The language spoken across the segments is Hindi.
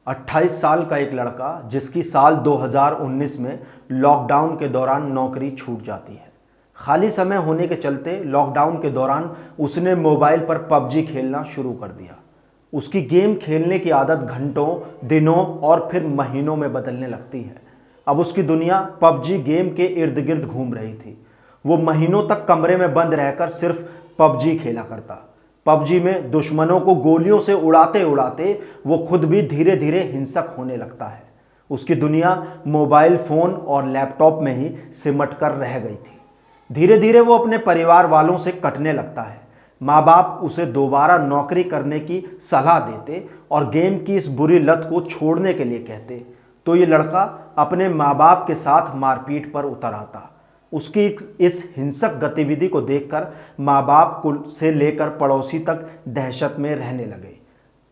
28 साल का एक लड़का जिसकी साल 2019 में लॉकडाउन के दौरान नौकरी छूट जाती है। खाली समय होने के चलते लॉकडाउन के दौरान उसने मोबाइल पर पबजी खेलना शुरू कर दिया। उसकी गेम खेलने की आदत घंटों, दिनों और फिर महीनों में बदलने लगती है। अब उसकी दुनिया पबजी गेम के इर्द गिर्द घूम रही थी। वो महीनों तक कमरे में बंद रहकर सिर्फ पबजी खेला करता। पबजी में दुश्मनों को गोलियों से उड़ाते उड़ाते वो खुद भी धीरे धीरे हिंसक होने लगता है। उसकी दुनिया मोबाइल फोन और लैपटॉप में ही सिमट कर रह गई थी। धीरे धीरे वो अपने परिवार वालों से कटने लगता है। माँ बाप उसे दोबारा नौकरी करने की सलाह देते और गेम की इस बुरी लत को छोड़ने के लिए कहते, तो ये लड़का अपने माँ बाप के साथ मारपीट पर उतर आता। उसकी इस हिंसक गतिविधि को देखकर माँ बाप को से लेकर पड़ोसी तक दहशत में रहने लगे।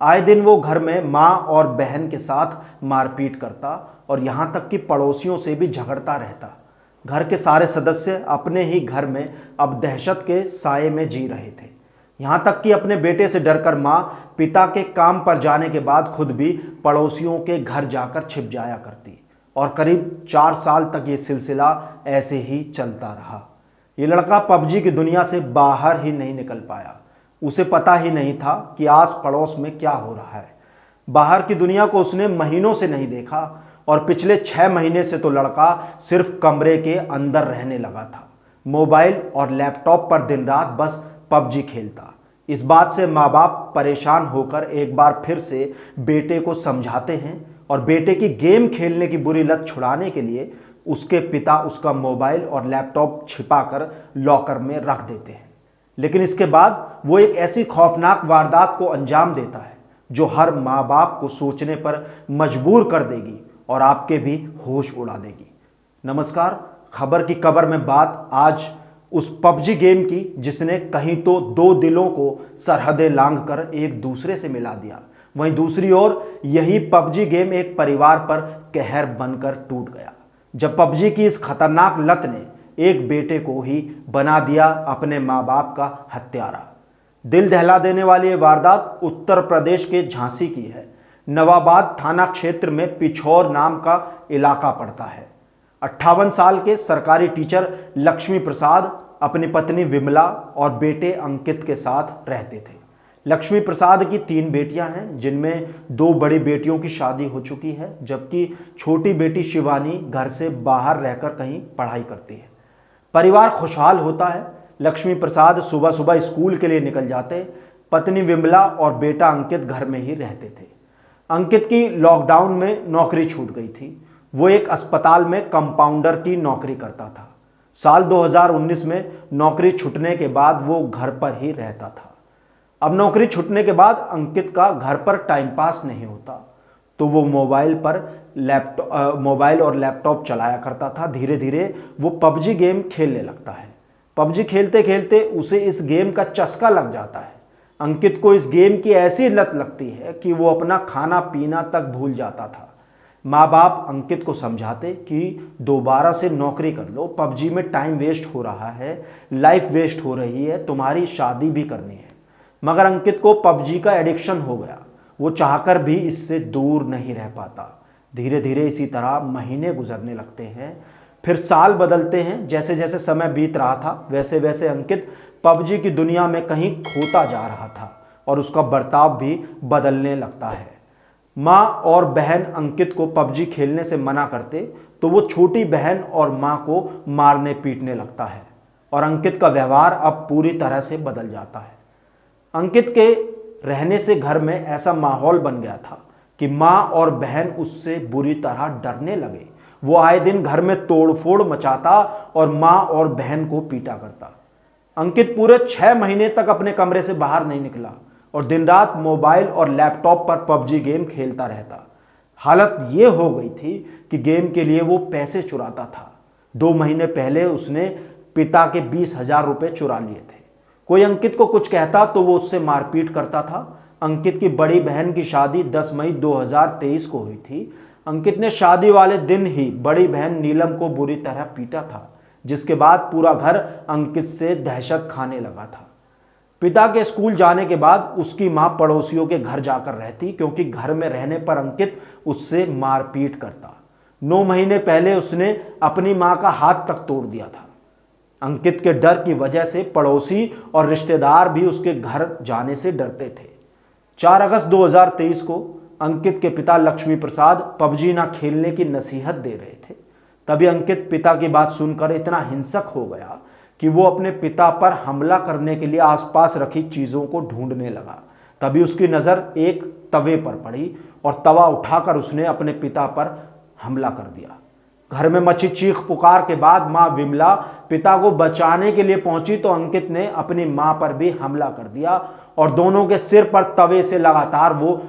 आए दिन वो घर में माँ और बहन के साथ मारपीट करता और यहाँ तक कि पड़ोसियों से भी झगड़ता रहता। घर के सारे सदस्य अपने ही घर में अब दहशत के साए में जी रहे थे। यहाँ तक कि अपने बेटे से डरकर माँ पिता के काम पर जाने के बाद खुद भी पड़ोसियों के घर जाकर छिप जाया करती और करीब 4 साल तक ये सिलसिला ऐसे ही चलता रहा। ये लड़का पबजी की दुनिया से बाहर ही नहीं निकल पाया। उसे पता ही नहीं था कि आस पड़ोस में क्या हो रहा है। बाहर की दुनिया को उसने महीनों से नहीं देखा और पिछले 6 महीने से तो लड़का सिर्फ कमरे के अंदर रहने लगा था। मोबाइल और लैपटॉप पर दिन रात बस पबजी खेलता। इस बात से माँ बाप परेशान होकर एक बार फिर से बेटे को समझाते हैं और बेटे की गेम खेलने की बुरी लत छुड़ाने के लिए उसके पिता उसका मोबाइल और लैपटॉप छिपाकर लॉकर में रख देते हैं। लेकिन इसके बाद वो एक ऐसी खौफनाक वारदात को अंजाम देता है जो हर माँ बाप को सोचने पर मजबूर कर देगी और आपके भी होश उड़ा देगी। नमस्कार, खबर की कबर में बात आज उस पबजी गेम की जिसने कहीं तो 2 दिलों को सरहदें लांघकर एक दूसरे से मिला दिया, वहीं दूसरी ओर यही पबजी गेम एक परिवार पर कहर बनकर टूट गया जब पबजी की इस खतरनाक लत ने एक बेटे को ही बना दिया अपने माँ बाप का हत्यारा। दिल दहला देने वाली ये वारदात उत्तर प्रदेश के झांसी की है। नवाबाद थाना क्षेत्र में पिछौर नाम का इलाका पड़ता है। 58 साल के सरकारी टीचर लक्ष्मी प्रसाद अपनी पत्नी विमला और बेटे अंकित के साथ रहते थे। लक्ष्मी प्रसाद की 3 बेटियां हैं, जिनमें 2 बड़ी बेटियों की शादी हो चुकी है, जबकि छोटी बेटी शिवानी घर से बाहर रहकर कहीं पढ़ाई करती है। परिवार खुशहाल होता है। लक्ष्मी प्रसाद सुबह सुबह स्कूल के लिए निकल जाते। पत्नी विमला और बेटा अंकित घर में ही रहते थे। अंकित की लॉकडाउन में नौकरी छूट गई थी। वो एक अस्पताल में कंपाउंडर की नौकरी करता था। साल 2019 में नौकरी छूटने के बाद वो घर पर ही रहता था। अब नौकरी छूटने के बाद अंकित का घर पर टाइम पास नहीं होता, तो वो मोबाइल और लैपटॉप चलाया करता था। धीरे धीरे वो पबजी गेम खेलने लगता है। पबजी खेलते खेलते उसे इस गेम का चस्का लग जाता है। अंकित को इस गेम की ऐसी लत लगती है कि वो अपना खाना पीना तक भूल जाता था। माँ बाप अंकित को समझाते कि दोबारा से नौकरी कर लो, पबजी में टाइम वेस्ट हो रहा है, लाइफ वेस्ट हो रही है, तुम्हारी शादी भी करनी है। मगर अंकित को पबजी का एडिक्शन हो गया। वो चाहकर भी इससे दूर नहीं रह पाता। धीरे धीरे इसी तरह महीने गुजरने लगते हैं, फिर साल बदलते हैं। जैसे जैसे समय बीत रहा था वैसे वैसे अंकित पबजी की दुनिया में कहीं खोता जा रहा था और उसका बर्ताव भी बदलने लगता है। माँ और बहन अंकित को पबजी खेलने से मना करते तो वो छोटी बहन और माँ को मारने पीटने लगता है और अंकित का व्यवहार अब पूरी तरह से बदल जाता है। अंकित के रहने से घर में ऐसा माहौल बन गया था कि माँ और बहन उससे बुरी तरह डरने लगे। वो आए दिन घर में तोड़फोड़ मचाता और माँ और बहन को पीटा करता। अंकित पूरे 6 महीने तक अपने कमरे से बाहर नहीं निकला और दिन रात मोबाइल और लैपटॉप पर पबजी गेम खेलता रहता। हालत ये हो गई थी कि गेम के लिए वो पैसे चुराता था। 2 महीने पहले उसने पिता के 20,000 रुपये चुरा लिए थे। कोई अंकित को कुछ कहता तो वो उससे मारपीट करता था। अंकित की बड़ी बहन की शादी 10 मई 2023 को हुई थी। अंकित ने शादी वाले दिन ही बड़ी बहन नीलम को बुरी तरह पीटा था, जिसके बाद पूरा घर अंकित से दहशत खाने लगा था। पिता के स्कूल जाने के बाद उसकी मां पड़ोसियों के घर जाकर रहती, क्योंकि घर में रहने पर अंकित उससे मारपीट करता। 9 महीने पहले उसने अपनी मां का हाथ तक तोड़ दिया था। अंकित के डर की वजह से पड़ोसी और रिश्तेदार भी उसके घर जाने से डरते थे। 4 अगस्त 2023 को अंकित के पिता लक्ष्मी प्रसाद पबजी ना खेलने की नसीहत दे रहे थे। तभी अंकित पिता की बात सुनकर इतना हिंसक हो गया कि वो अपने पिता पर हमला करने के लिए आसपास रखी चीजों को ढूंढने लगा। तभी उसकी नजर एक तवे पर पड़ी और तवा उठाकर उसने अपने पिता पर हमला कर दिया। घर में मची चीख पुकार के बाद मां विमला पिता को बचाने के लिए पहुंची तो अंकित ने अपनी मां पर भी हमला कर दिया और दोनों के सिर पर तवे से लगातार वो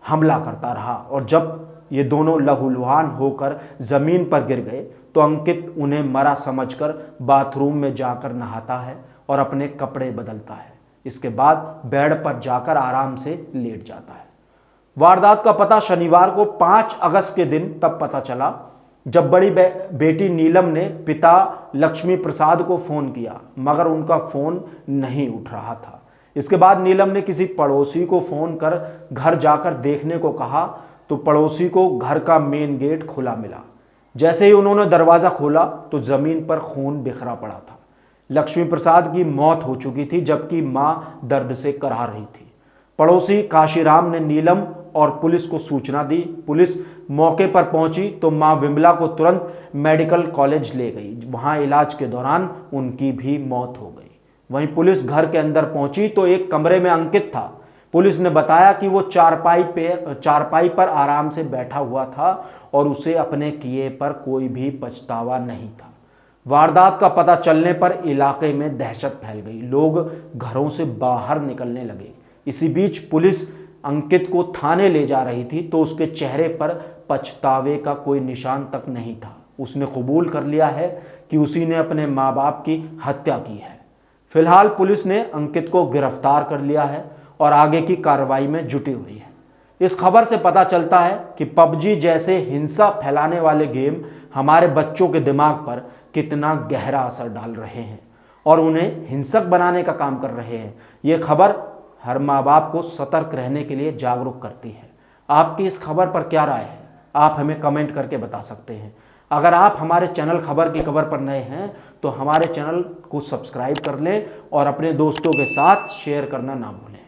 हमला करता रहा। और जब ये दोनों लहूलुहान होकर जमीन पर गिर गए तो अंकित उन्हें मरा समझकर बाथरूम में जाकर नहाता है और अपने कपड़े बदलता है। इसके बाद बेड पर जाकर आराम से लेट जाता है। वारदात का पता शनिवार को 5 अगस्त के दिन तब पता चला जब बड़ी बेटी नीलम ने पिता लक्ष्मी प्रसाद को फोन किया, मगर उनका फोन नहीं उठ रहा था। इसके बाद नीलम ने किसी पड़ोसी को फोन कर घर जाकर देखने को कहा तो पड़ोसी को घर का मेन गेट खुला मिला। जैसे ही उन्होंने दरवाजा खोला तो जमीन पर खून बिखरा पड़ा था। लक्ष्मी प्रसाद की मौत हो चुकी थी, जबकि मां दर्द से कराह रही थी। पड़ोसी काशीराम ने नीलम और पुलिस को सूचना दी। पुलिस मौके पर पहुंची तो मां विमला को तुरंत मेडिकल कॉलेज ले गई। वहां इलाज के दौरान उनकी भी मौत हो गई। वहीं पुलिस घर के अंदर पहुंची तो एक कमरे में अंकित था। पुलिस ने बताया कि वो चारपाई पर आराम से बैठा हुआ था और उसे अपने किए पर कोई भी पछतावा नहीं था। वारदात का पता चलने पर इलाके में दहशत फैल गई। लोग घरों से बाहर निकलने लगे। इसी बीच पुलिस अंकित को थाने ले जा रही थी तो उसके चेहरे पर पछतावे का कोई निशान तक नहीं था। उसने कबूल कर लिया है कि उसी ने अपने माँ बाप की हत्या की है। फिलहाल पुलिस ने अंकित को गिरफ्तार कर लिया है और आगे की कार्रवाई में जुटी हुई है। इस खबर से पता चलता है कि पबजी जैसे हिंसा फैलाने वाले गेम हमारे बच्चों के दिमाग पर कितना गहरा असर डाल रहे हैं और उन्हें हिंसक बनाने का काम कर रहे हैं। ये खबर हर माँ बाप को सतर्क रहने के लिए जागरूक करती है। आपकी इस खबर पर क्या राय है? आप हमें कमेंट करके बता सकते हैं। अगर आप हमारे चैनल खबर की खबर पर नए हैं तो हमारे चैनल को सब्सक्राइब कर लें और अपने दोस्तों के साथ शेयर करना ना भूलें।